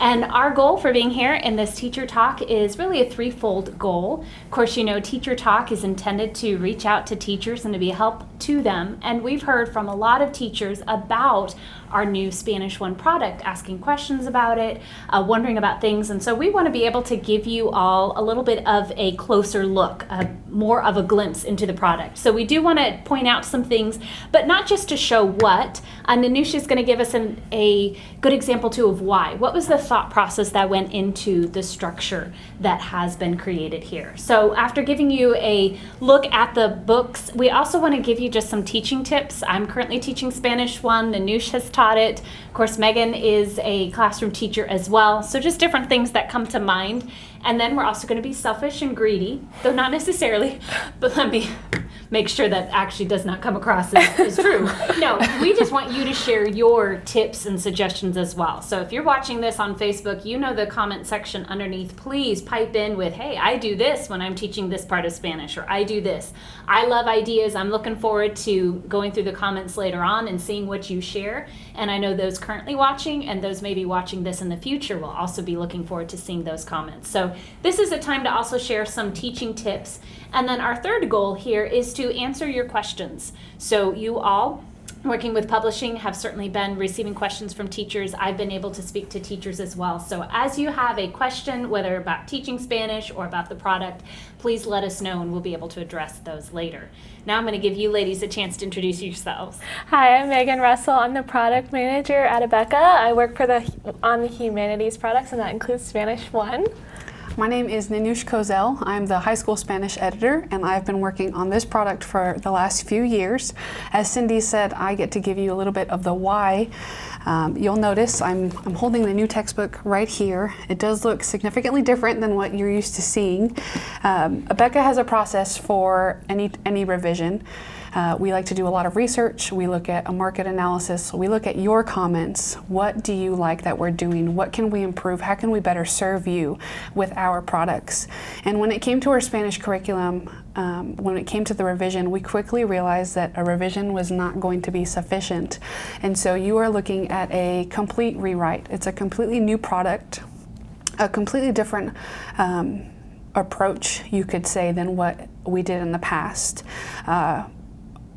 And our goal for being here in this Teacher Talk is really a threefold goal. Of course, you know, Teacher Talk is intended to reach out to teachers and to be a help to them. And we've heard from a lot of teachers about our new Spanish 1 product, asking questions about it, wondering about things. And so we want to be able to give you all a little bit of a closer look, more of a glimpse into the product. So we do want to point out some things, but not just to show what. Nanush is going to give us a good example too of why. What was the thought process that went into the structure that has been created here? So after giving you a look at the books, we also want to give you just some teaching tips. I'm currently teaching Spanish 1. Nanush has taught it. Of course, Megan is a classroom teacher as well. So just different things that come to mind. And then we're also going to be selfish and greedy, though not necessarily, but let me make sure that actually does not come across as true. No, we just want you to share your tips and suggestions as well. So if you're watching this on Facebook, you know the comment section underneath, please pipe in with, hey, I do this when I'm teaching this part of Spanish, or I do this. I love ideas. I'm looking forward to going through the comments later on and seeing what you share. And I know those currently watching and those maybe watching this in the future will also be looking forward to seeing those comments. So this is a time to also share some teaching tips. And then our third goal here is to answer your questions. So you all, working with publishing, have certainly been receiving questions from teachers. I've been able to speak to teachers as well. So as you have a question, whether about teaching Spanish or about the product, please let us know and we'll be able to address those later. Now I'm going to give you ladies a chance to introduce yourselves. Hi, I'm Megan Russell. I'm the product manager at Abeka. I work on the humanities products, and that includes Spanish 1. My name is Nanush Kozel. I'm the high school Spanish editor, and I've been working on this product for the last few years. As Cindy said, I get to give you a little bit of the why. You'll notice I'm holding the new textbook right here. It does look significantly different than what you're used to seeing. Abeka has a process for any revision. We like to do a lot of research. We look at a market analysis. We look at your comments. What do you like that we're doing? What can we improve? How can we better serve you with our products? And when it came to our Spanish curriculum, when it came to the revision, we quickly realized that a revision was not going to be sufficient. And so you are looking at a complete rewrite. It's a completely new product, a completely different approach, you could say, than what we did in the past.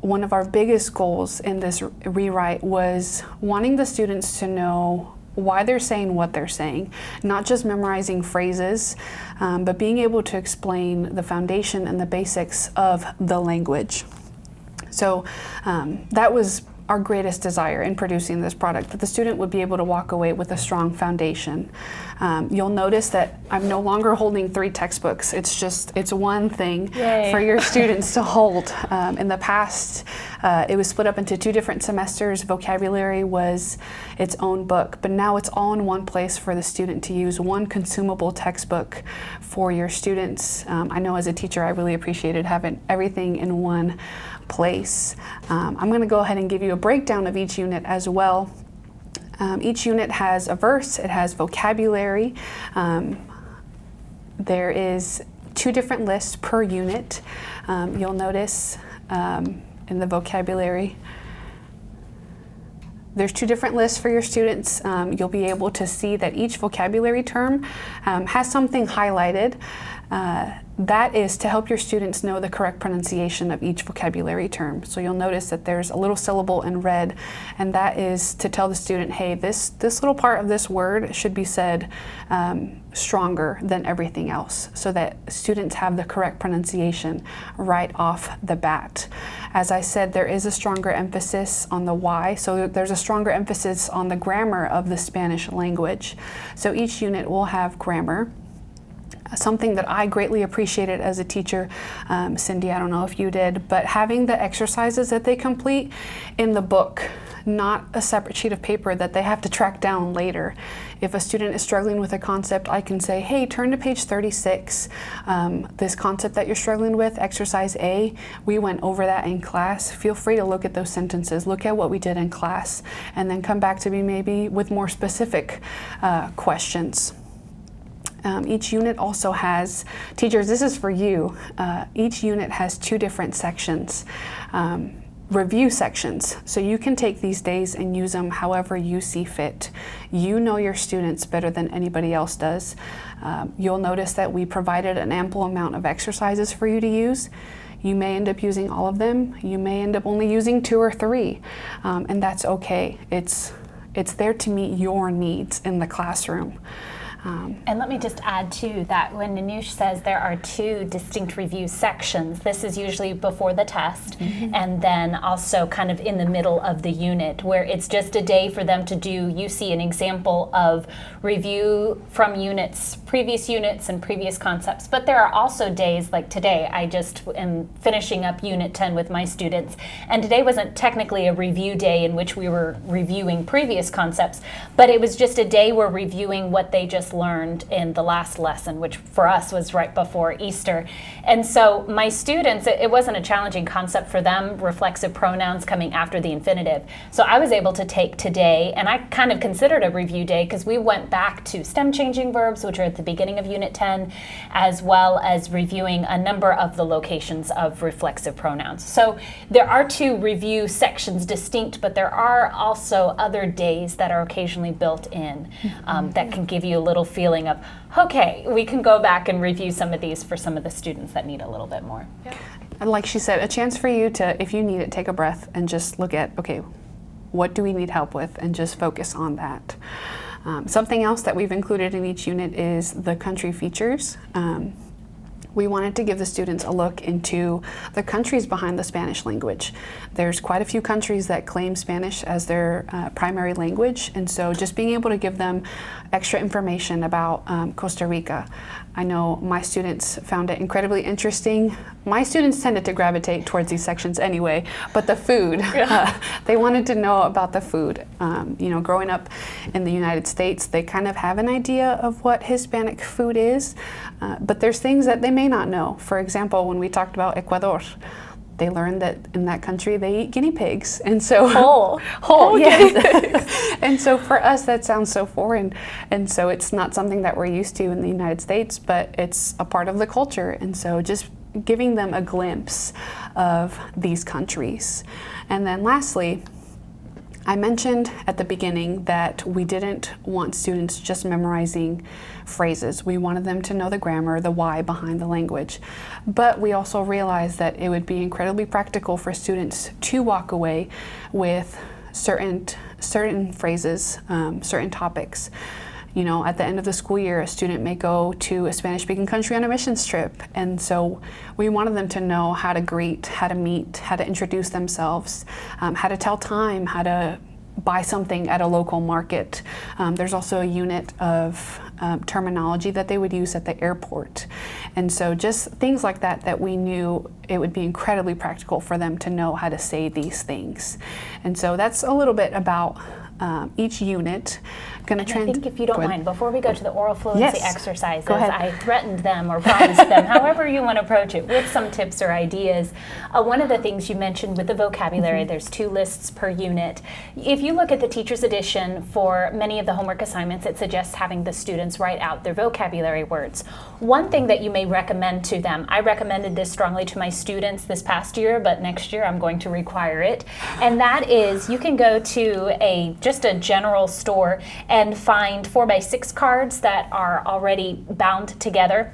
One of our biggest goals in this rewrite was wanting the students to know why they're saying what they're saying, not just memorizing phrases, but being able to explain the foundation and the basics of the language. So that was our greatest desire in producing this product, that the student would be able to walk away with a strong foundation. You'll notice that I'm no longer holding 3 textbooks. It's one thing. Yay. For your students to hold. In the past, it was split up into 2 different semesters. Vocabulary was its own book, but now it's all in one place for the student to use, one consumable textbook for your students. I know as a teacher, I really appreciated having everything in one place. I'm going to go ahead and give you a breakdown of each unit as well. Each unit has a verse, it has vocabulary. There is 2 different lists per unit. You'll notice in the vocabulary, there's 2 different lists for your students. You'll be able to see that each vocabulary term has something highlighted. That is to help your students know the correct pronunciation of each vocabulary term. So you'll notice that there's a little syllable in red, and that is to tell the student, hey, this little part of this word should be said stronger than everything else, so that students have the correct pronunciation right off the bat. As I said, there is a stronger emphasis on the why, so there's a stronger emphasis on the grammar of the Spanish language. So each unit will have grammar. Something that I greatly appreciated as a teacher, Cindy, I don't know if you did, but having the exercises that they complete in the book, not a separate sheet of paper that they have to track down later. If a student is struggling with a concept, I can say, hey, turn to page 36. This concept that you're struggling with, exercise A, we went over that in class. Feel free to look at those sentences, look at what we did in class, and then come back to me maybe with more specific questions. Each unit also has, teachers, this is for you, each unit has 2 different sections. review sections. So you can take these days and use them however you see fit. You know your students better than anybody else does. You'll notice that we provided an ample amount of exercises for you to use. You may end up using all of them. You may end up only using 2 or 3, and that's okay. It's there to meet your needs in the classroom. And let me just add too that when Nanush says there are 2 distinct review sections, this is usually before the test and then also kind of in the middle of the unit where it's just a day for them to do. You see an example of review from units, previous units and previous concepts, but there are also days like today. I just am finishing up Unit 10 with my students, and today wasn't technically a review day in which we were reviewing previous concepts, but it was just a day we're reviewing what they just learned in the last lesson, which for us was right before Easter. And so my students, it wasn't a challenging concept for them, reflexive pronouns coming after the infinitive. So I was able to take today, and I kind of considered a review day because we went back to stem changing verbs, which are at the beginning of Unit 10, as well as reviewing a number of the locations of reflexive pronouns. So there are 2 review sections distinct, but there are also other days that are occasionally built in that can give you a little feeling of, okay, we can go back and review some of these for some of the students that need a little bit more. Yeah. And like she said, a chance for you to, if you need it, take a breath and just look at, okay, what do we need help with, and just focus on that. Something else that we've included in each unit is the country features. We wanted to give the students a look into the countries behind the Spanish language. There's quite a few countries that claim Spanish as their primary language, and so just being able to give them extra information about Costa Rica. I know my students found it incredibly interesting. My students tended to gravitate towards these sections anyway, but the food, they wanted to know about the food. You know, growing up in the United States, they kind of have an idea of what Hispanic food is, but there's things that they may not know. For example, when we talked about Ecuador, they learned that in that country they eat guinea pigs, and so whole yes. And so for us that sounds so foreign, and so it's not something that we're used to in the United States, but it's a part of the culture. And so just giving them a glimpse of these countries. And then lastly, I mentioned at the beginning that we didn't want students just memorizing phrases. We wanted them to know the grammar, the why behind the language. But we also realized that it would be incredibly practical for students to walk away with certain phrases, certain topics. You know, at the end of the school year, a student may go to a Spanish-speaking country on a missions trip, and so we wanted them to know how to greet, how to meet, how to introduce themselves, how to tell time, how to buy something at a local market. There's also a unit of terminology that they would use at the airport. And so just things like that that we knew it would be incredibly practical for them to know how to say these things. And so that's a little bit about each unit. I think if you don't mind, before we go to the oral fluency exercises, Go ahead. I threatened them or promised them, however you want to approach it, with some tips or ideas. One of the things you mentioned with the vocabulary, there's 2 lists per unit. If you look at the teacher's edition for many of the homework assignments, it suggests having the students write out their vocabulary words. One thing that you may recommend to them, I recommended this strongly to my students this past year, but next year I'm going to require it, and that is you can go to just a general store and find 4x6 cards that are already bound together.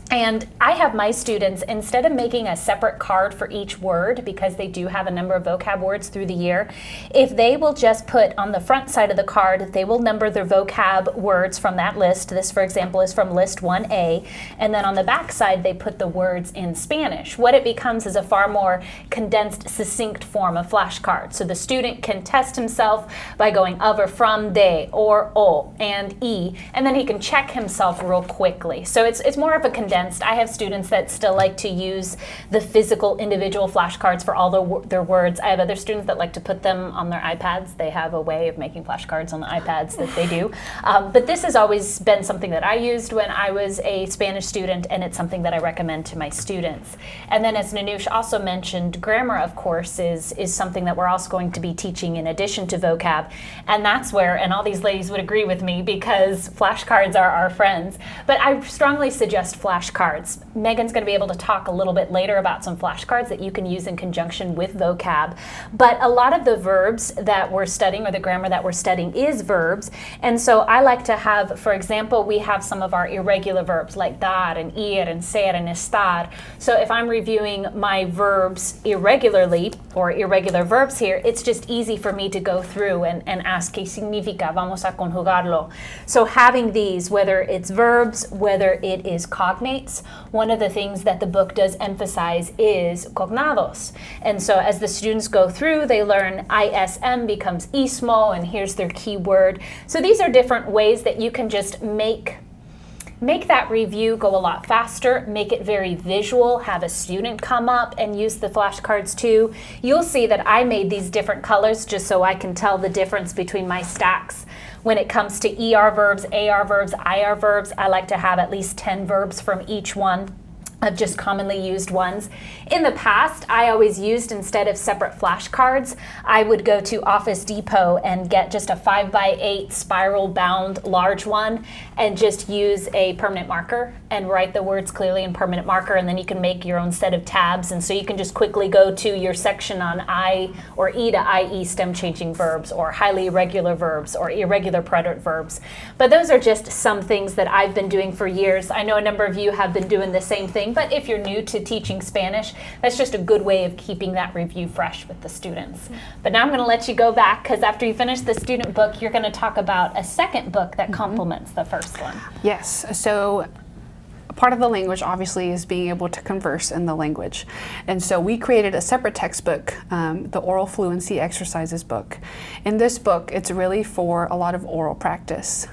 And I have my students, instead of making a separate card for each word, because they do have a number of vocab words through the year, if they will just put on the front side of the card, they will number their vocab words from that list. This, for example, is from list 1A. And then on the back side, they put the words in Spanish. What it becomes is a far more condensed, succinct form of flashcard. So the student can test himself by going of or from, de, or, o, and e, and then he can check himself real quickly. So it's more of a condensed. I have students that still like to use the physical individual flashcards for all their words. I have other students that like to put them on their iPads. They have a way of making flashcards on the iPads that they do. But this has always been something that I used when I was a Spanish student, and it's something that I recommend to my students. And then, as Nanush also mentioned, grammar, of course, is something that we're also going to be teaching in addition to vocab. And that's where, and all these ladies would agree with me because flashcards are our friends, but I strongly suggest flashcards flashcards. Megan's going to be able to talk a little bit later about some flashcards that you can use in conjunction with vocab. But a lot of the verbs that we're studying, or the grammar that we're studying, is verbs. And so I like to have, for example, we have some of our irregular verbs like dar and ir and ser and estar. So if I'm reviewing my verbs irregularly, or irregular verbs here, it's just easy for me to go through and ask, ¿qué significa? Vamos a conjugarlo. So having these, whether it's verbs, whether it is cognates, one of the things that the book does emphasize is cognados. And so as the students go through, they learn ISM becomes ismo, and here's their key word. So these are different ways that you can just make that review go a lot faster, make it very visual, have a student come up and use the flashcards too. You'll see that I made these different colors just so I can tell the difference between my stacks. When it comes to ER verbs, AR verbs, IR verbs, I like to have at least 10 verbs from each one of just commonly used ones. In the past, I always used, instead of separate flashcards, I would go to Office Depot and get just a 5x8 spiral bound large one and just use a permanent marker and write the words clearly in permanent marker, and then you can make your own set of tabs, and so you can just quickly go to your section on I or E to IE stem changing verbs, or highly irregular verbs, or irregular preterite verbs. But those are just some things that I've been doing for years. I know a number of you have been doing the same thing, but if you're new to teaching Spanish, that's just a good way of keeping that review fresh with the students. But now I'm going to let you go back, because after you finish the student book, you're going to talk about a second book that complements the first one. Yes, so part of the language obviously is being able to converse in the language. And so we created a separate textbook, the Oral Fluency Exercises book. In this book, it's really for a lot of oral practice.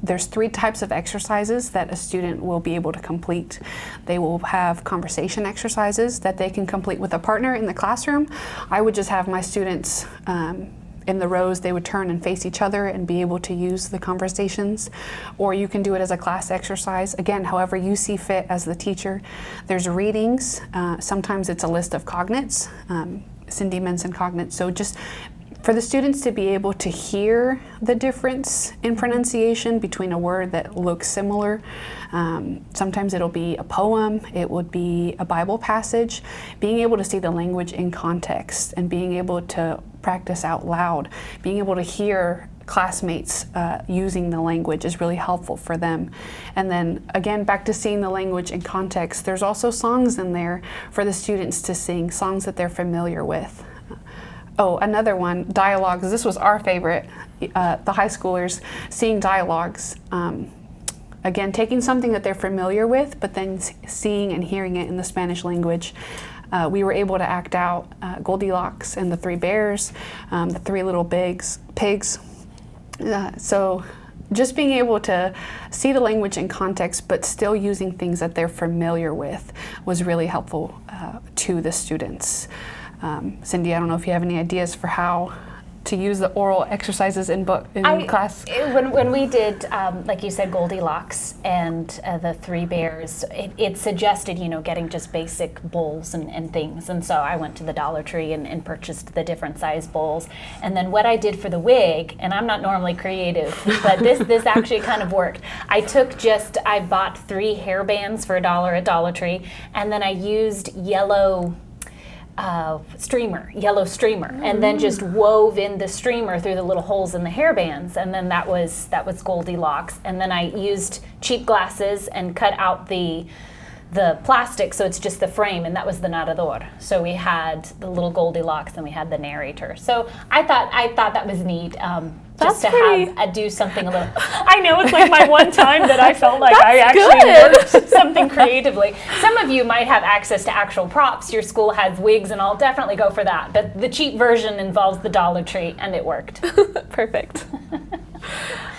There's 3 types of exercises that a student will be able to complete. They will have conversation exercises that they can complete with a partner in the classroom. I would just have my students in the rows, they would turn and face each other and be able to use the conversations. Or you can do it as a class exercise. Again, however you see fit as the teacher. There's readings. Sometimes it's a list of cognates. Cindy mentioned cognates. So just for the students to be able to hear the difference in pronunciation between a word that looks similar. Sometimes it'll be a poem, it would be a Bible passage. Being able to see the language in context and being able to practice out loud, being able to hear classmates using the language is really helpful for them. And then again, back to seeing the language in context, there's also songs in there for the students to sing, songs that they're familiar with. Oh, another one, dialogues. This was our favorite, the high schoolers, seeing dialogues. Again, taking something that they're familiar with, but then seeing and hearing it in the Spanish language. We were able to act out Goldilocks and the 3 bears, the 3 little pigs. So just being able to see the language in context, but still using things that they're familiar with was really helpful to the students. Cindy, I don't know if you have any ideas for how to use the oral exercises in class. When we did, like you said, Goldilocks and the 3 bears, it suggested, getting just basic bowls and things. And so I went to the Dollar Tree and purchased the different size bowls. And then what I did for the wig, and I'm not normally creative, but this actually kind of worked. I bought 3 hair bands for $1 at Dollar Tree, and then I used yellow streamer, and then just wove in the streamer through the little holes in the hair bands, and then that was Goldilocks. And then I used cheap glasses and cut out the plastic, so it's just the frame, and that was the narrador. So we had the little Goldilocks and we had the narrator. So I thought that was neat. Just to do something a little. I know, it's like my one time that I felt like I actually worked something creatively. Some of you might have access to actual props. Your school has wigs, and I'll definitely go for that. But the cheap version involves the Dollar Tree, and it worked. Perfect.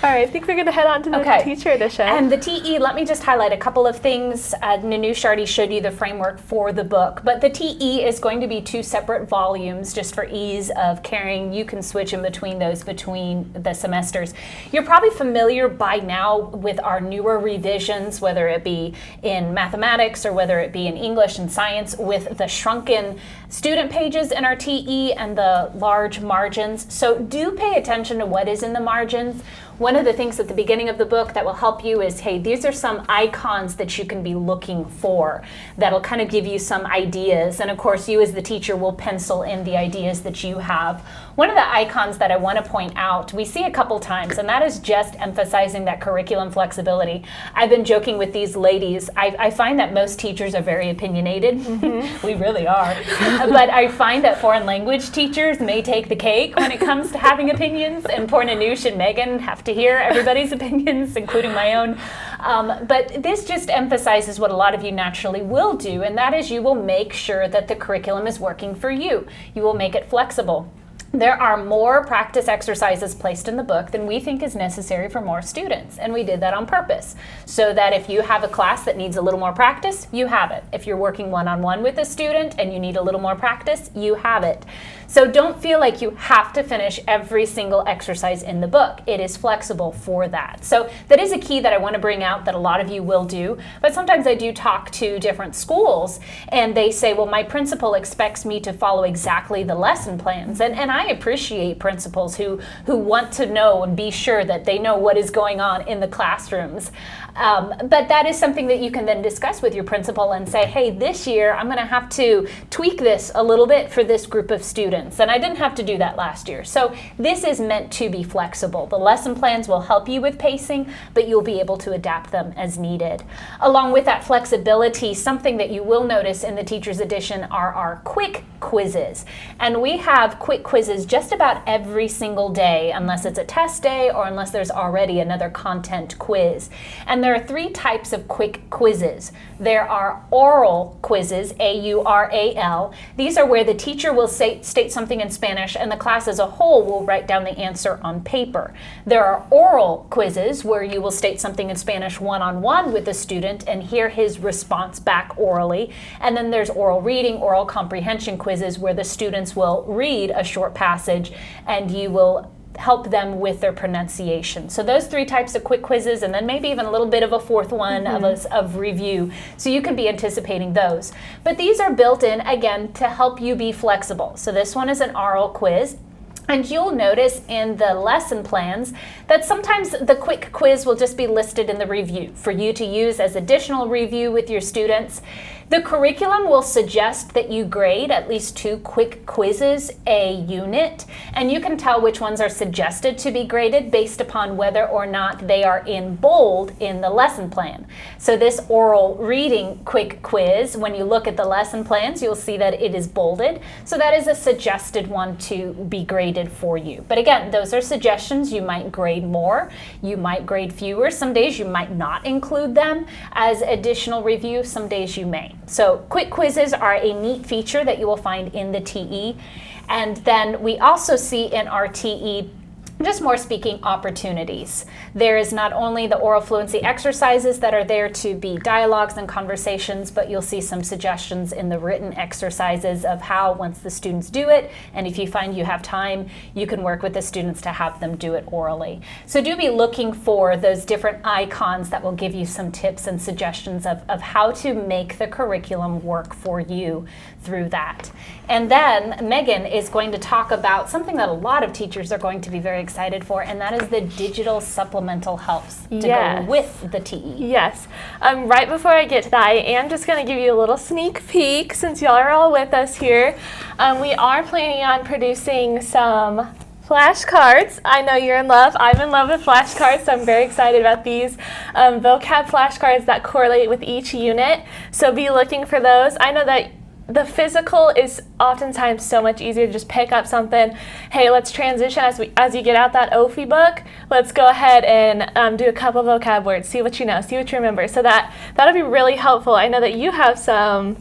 All right, I think we're going to head on to the teacher edition. And the TE, let me just highlight a couple of things. Nanush already showed you the framework for the book, but the TE is going to be 2 separate volumes just for ease of carrying. You can switch in between those between the semesters. You're probably familiar by now with our newer revisions, whether it be in mathematics or whether it be in English and science, with the shrunken student pages in our TE and the large margins. So do pay attention to what is in the margins. One of the things at the beginning of the book that will help you is, hey, these are some icons that you can be looking for that'll kind of give you some ideas. And of course, you as the teacher will pencil in the ideas that you have. One of the icons that I want to point out, we see a couple times, and that is just emphasizing that curriculum flexibility. I've been joking with these ladies. I find that most teachers are very opinionated. We really are. But I find that foreign language teachers may take the cake when it comes to having opinions, and poor Nanush and Megan have to hear everybody's opinions, including my own. But this just emphasizes what a lot of you naturally will do, and that is you will make sure that the curriculum is working for you. You will make it flexible. There are more practice exercises placed in the book than we think is necessary for more students, and we did that on purpose, so that if you have a class that needs a little more practice, you have it. If you're working one-on-one with a student and you need a little more practice, you have it. So don't feel like you have to finish every single exercise in the book. It is flexible for that. So that is a key that I want to bring out that a lot of you will do, but sometimes I do talk to different schools and they say, well, my principal expects me to follow exactly the lesson plans, and I appreciate principals who want to know and be sure that they know what is going on in the classrooms. But that is something that you can then discuss with your principal and say, hey, this year I'm going to have to tweak this a little bit for this group of students. And I didn't have to do that last year. So this is meant to be flexible. The lesson plans will help you with pacing, but you'll be able to adapt them as needed. Along with that flexibility, something that you will notice in the Teacher's Edition are our quick quizzes. And we have quick quizzes just about every single day, unless it's a test day or unless there's already another content quiz. And there are 3 types of quick quizzes. There are oral quizzes, A-U-R-A-L. These are where the teacher will state something in Spanish and the class as a whole will write down the answer on paper. There are oral quizzes where you will state something in Spanish one-on-one with the student and hear his response back orally. And then there's oral reading, oral comprehension quizzes where the students will read a short passage and you will help them with their pronunciation. So those 3 types of quick quizzes, and then maybe even a little bit of a 4th one of review. So you can be anticipating those. But these are built in, again, to help you be flexible. So this one is an oral quiz. And you'll notice in the lesson plans that sometimes the quick quiz will just be listed in the review for you to use as additional review with your students. The curriculum will suggest that you grade at least 2 quick quizzes a unit, and you can tell which ones are suggested to be graded based upon whether or not they are in bold in the lesson plan. So this oral reading quick quiz, when you look at the lesson plans, you'll see that it is bolded. So that is a suggested one to be graded for you. But again, those are suggestions. You might grade more, you might grade fewer. Some days you might not include them as additional review, some days you may. So quick quizzes are a neat feature that you will find in the TE. And then we also see in our TE just more speaking opportunities. There is not only the oral fluency exercises that are there to be dialogues and conversations, but you'll see some suggestions in the written exercises of how, once the students do it, and if you find you have time, you can work with the students to have them do it orally. So do be looking for those different icons that will give you some tips and suggestions of how to make the curriculum work for you through that. And then Megan is going to talk about something that a lot of teachers are going to be very excited for, and that is the digital supplemental helps to go with the TE. Yes. Right before I get to that, I am just going to give you a little sneak peek since y'all are all with us here. We are planning on producing some flashcards. I know you're in love. I'm in love with flashcards, so I'm very excited about these vocab flashcards that correlate with each unit. So be looking for those. I know that the physical is oftentimes so much easier to just pick up something. Hey, let's transition as you get out that OFI book. Let's go ahead and do a couple vocab words. See what you know. See what you remember. So that'll be really helpful. I know that you have some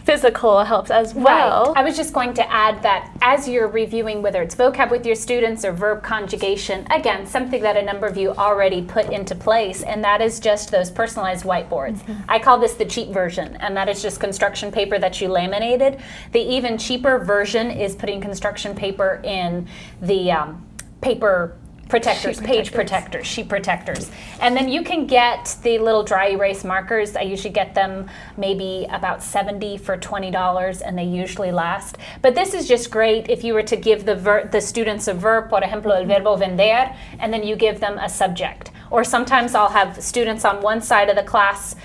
physical helps as well. Right. I was just going to add that as you're reviewing, whether it's vocab with your students or verb conjugation, again, something that a number of you already put into place, and that is just those personalized whiteboards. I call this the cheap version, and that is just construction paper that you laminated. The even cheaper version is putting construction paper in the paper protectors, page protectors, sheet protectors. And then you can get the little dry erase markers. I usually get them maybe about 70 for $20, and they usually last. But this is just great if you were to give the students a verb, por ejemplo, el verbo vender, and then you give them a subject. Or sometimes I'll have students on one side of the class,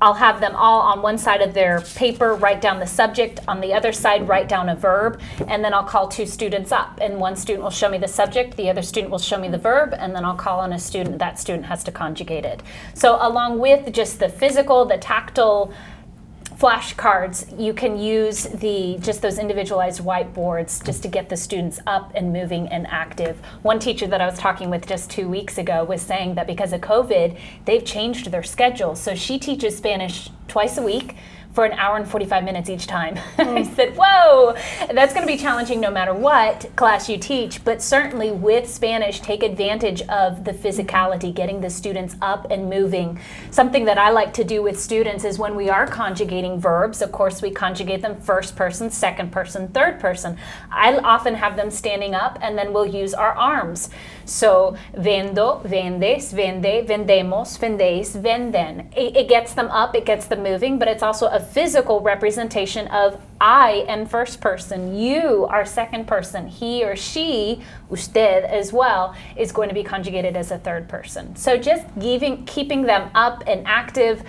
I'll have them all on one side of their paper write down the subject, on the other side write down a verb, and then I'll call two students up, and one student will show me the subject, the other student will show me the verb, and then I'll call on a student. That student has to conjugate it. So along with just the physical, the tactile flashcards, you can use just those individualized whiteboards just to get the students up and moving and active. One teacher that I was talking with just 2 weeks ago was saying that because of COVID, they've changed their schedule. So she teaches Spanish twice a week for an hour and 45 minutes each time. I said, whoa, that's gonna be challenging no matter what class you teach, but certainly with Spanish, take advantage of the physicality, getting the students up and moving. Something that I like to do with students is when we are conjugating verbs, of course we conjugate them first person, second person, third person. I often have them standing up, and then we'll use our arms. So vendo, vendes, vende, vendemos, vendeis, venden. It gets them up, it gets them moving, but it's also a physical representation of I am first person, you are second person, he or she, usted as well, is going to be conjugated as a third person. So just keeping them up and active,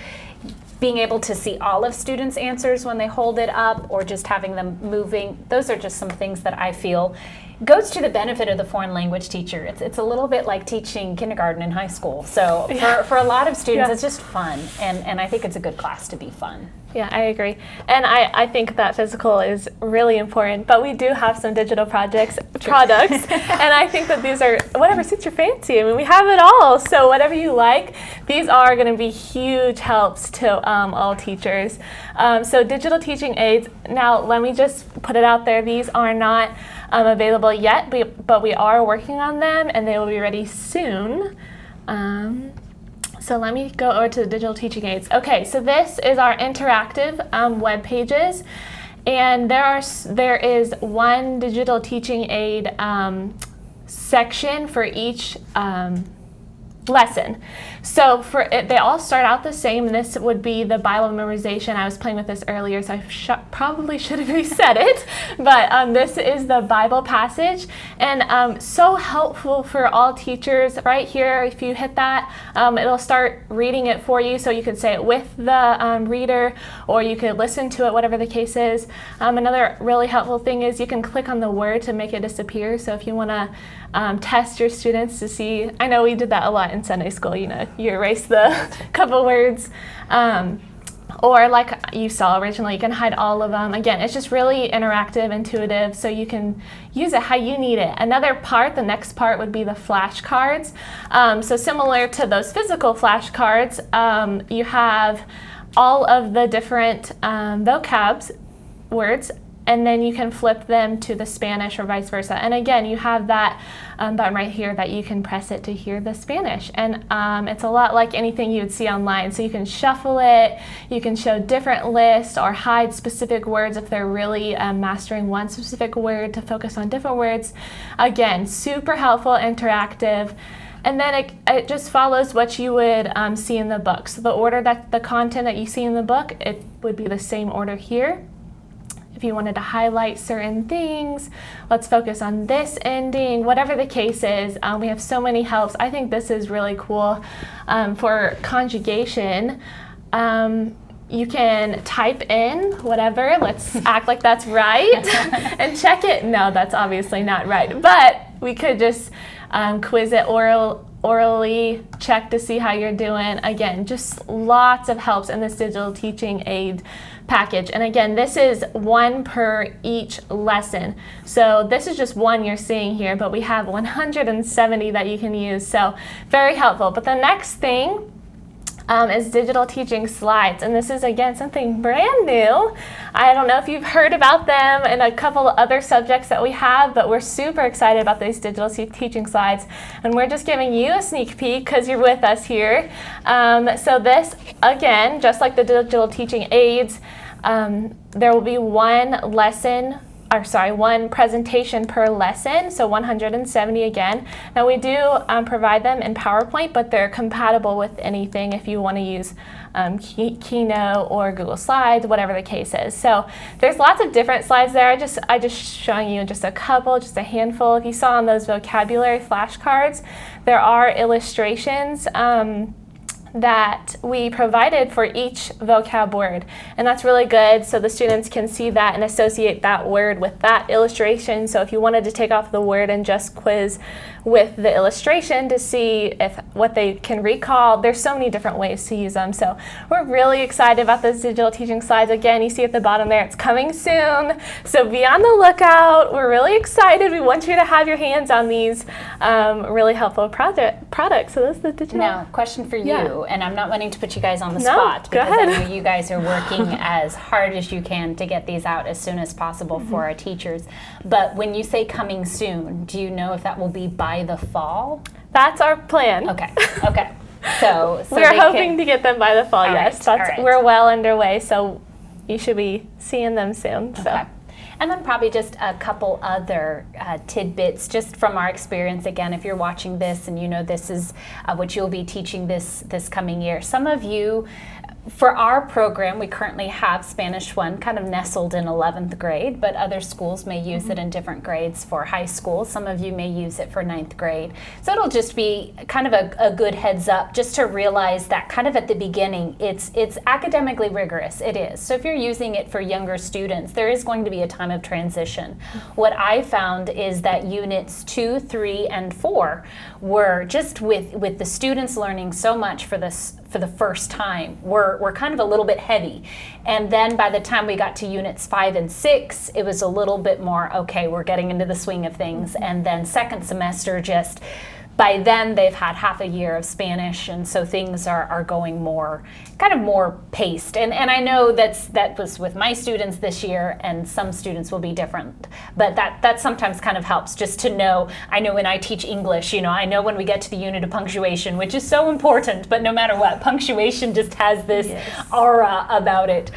being able to see all of students' answers when they hold it up, or just having them moving, those are just some things that I feel goes to the benefit of the foreign language teacher. It's a little bit like teaching kindergarten in high school. So for a lot of students, it's just fun, and I think it's a good class to be fun. Yeah, I agree. And I think that physical is really important, but we do have some digital products, and I think that these are whatever suits your fancy. I mean, we have it all, so whatever you like, these are going to be huge helps to all teachers. So digital teaching aids, now let me just put it out there, these are not available yet, but we are working on them, and they will be ready soon. So let me go over to the digital teaching aids. Okay, so this is our interactive web pages, and there is one digital teaching aid section for each lesson. So they all start out the same. This would be the Bible memorization. I was playing with this earlier, so I probably should have reset it. But this is the Bible passage, and so helpful for all teachers. Right here, if you hit that, it'll start reading it for you, so you can say it with the reader, or you could listen to it, whatever the case is. Another really helpful thing is you can click on the word to make it disappear. So if you want to test your students to see, I know we did that a lot in Sunday school, you erase the couple words, or like you saw originally, you can hide all of them. Again, it's just really interactive, intuitive, so you can use it how you need it. Another part, the next part, would be the flashcards. So similar to those physical flashcards, you have all of the different vocabs, words, and then you can flip them to the Spanish or vice versa. And again, you have that button right here that you can press it to hear the Spanish. And it's a lot like anything you would see online. So you can shuffle it, you can show different lists, or hide specific words if they're really mastering one specific word to focus on different words. Again, super helpful, interactive. And then it just follows what you would see in the book. So the order that the content that you see in the book, it would be the same order here. If you wanted to highlight certain things, let's focus on this ending, whatever the case is. We have so many helps. I think this is really cool for conjugation. You can type in whatever, let's act like that's right, and check it. No, that's obviously not right, but we could just quiz it orally, check to see how you're doing. Again, just lots of helps in this digital teaching aid package. And again, this is one per each lesson. So this is just one you're seeing here, but we have 170 that you can use. So very helpful. But the next thing is digital teaching slides, and this is again something brand new. I don't know if you've heard about them in a couple of other subjects that we have, but we're super excited about these digital teaching slides, and we're just giving you a sneak peek because you're with us here. So this, again, just like the digital teaching aids, there will be one lesson one presentation per lesson, so 170 again. Now we do provide them in PowerPoint, but they're compatible with anything if you want to use Keynote or Google Slides, whatever the case is. So there's lots of different slides there. I just showing you just a couple, just a handful. If you saw on those vocabulary flashcards, there are illustrations that we provided for each vocab word, and that's really good so the students can see that and associate that word with that illustration. So if you wanted to take off the word and just quiz with the illustration to see if what they can recall, there's so many different ways to use them. So we're really excited about those digital teaching slides. Again, you see at the bottom there, it's coming soon, so be on the lookout. We're really excited. We want you to have your hands on these really helpful products. So that's the digital. Now, question for you. Yeah. And I'm not wanting to put you guys on the No, spot go because ahead. I know you guys are working as hard as you can to get these out as soon as possible for our teachers. But when you say coming soon, do you know if that will be by the fall? That's our plan. Okay. So We're hoping to get them by the fall, All yes. right, all right. We're well underway, so you should be seeing them soon. So. Okay. And then probably just a couple other tidbits just from our experience. Again, if you're watching this and you know this is what you'll be teaching this coming year. Some of you, for our program, we currently have Spanish 1 kind of nestled in 11th grade, but other schools may use it in different grades for high school. Some of you may use it for 9th grade. So it'll just be kind of a good heads up just to realize that kind of at the beginning, it's academically rigorous. It is. So if you're using it for younger students, there is going to be a time of transition. What I found is that units 2, 3, and 4 were just with the students learning so much for the first time, were kind of a little bit heavy. And then by the time we got to units 5 and 6, it was a little bit more, okay, we're getting into the swing of things. And then second semester, just by then they've had half a year of Spanish, and so things are going more, kind of more paced. And I know that was with my students this year, and some students will be different. But that sometimes kind of helps just to know. I know when I teach English, I know when we get to the unit of punctuation, which is so important, but no matter what, punctuation just has this aura about it.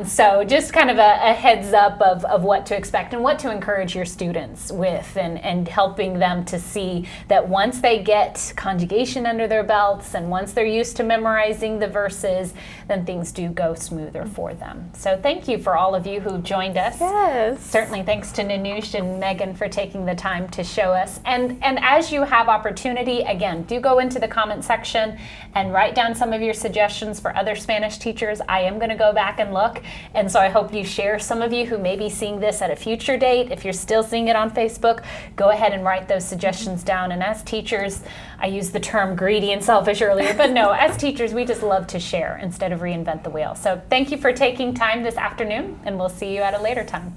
So just kind of a heads up of what to expect and what to encourage your students with, and helping them to see that once they get conjugation under their belts and once they're used to memorizing the verses, then things do go smoother for them. So thank you for all of you who joined us. Yes. Certainly thanks to Nanush and Megan for taking the time to show us. And as you have opportunity, again, do go into the comment section and write down some of your suggestions for other Spanish teachers. I am going to go back and look, and so I hope you share. Some of you who may be seeing this at a future date, if you're still seeing it on Facebook, go ahead and write those suggestions down. And as teachers, I used the term greedy and selfish earlier, but no, as teachers, we just love to share instead of reinvent the wheel. So thank you for taking time this afternoon, and we'll see you at a later time.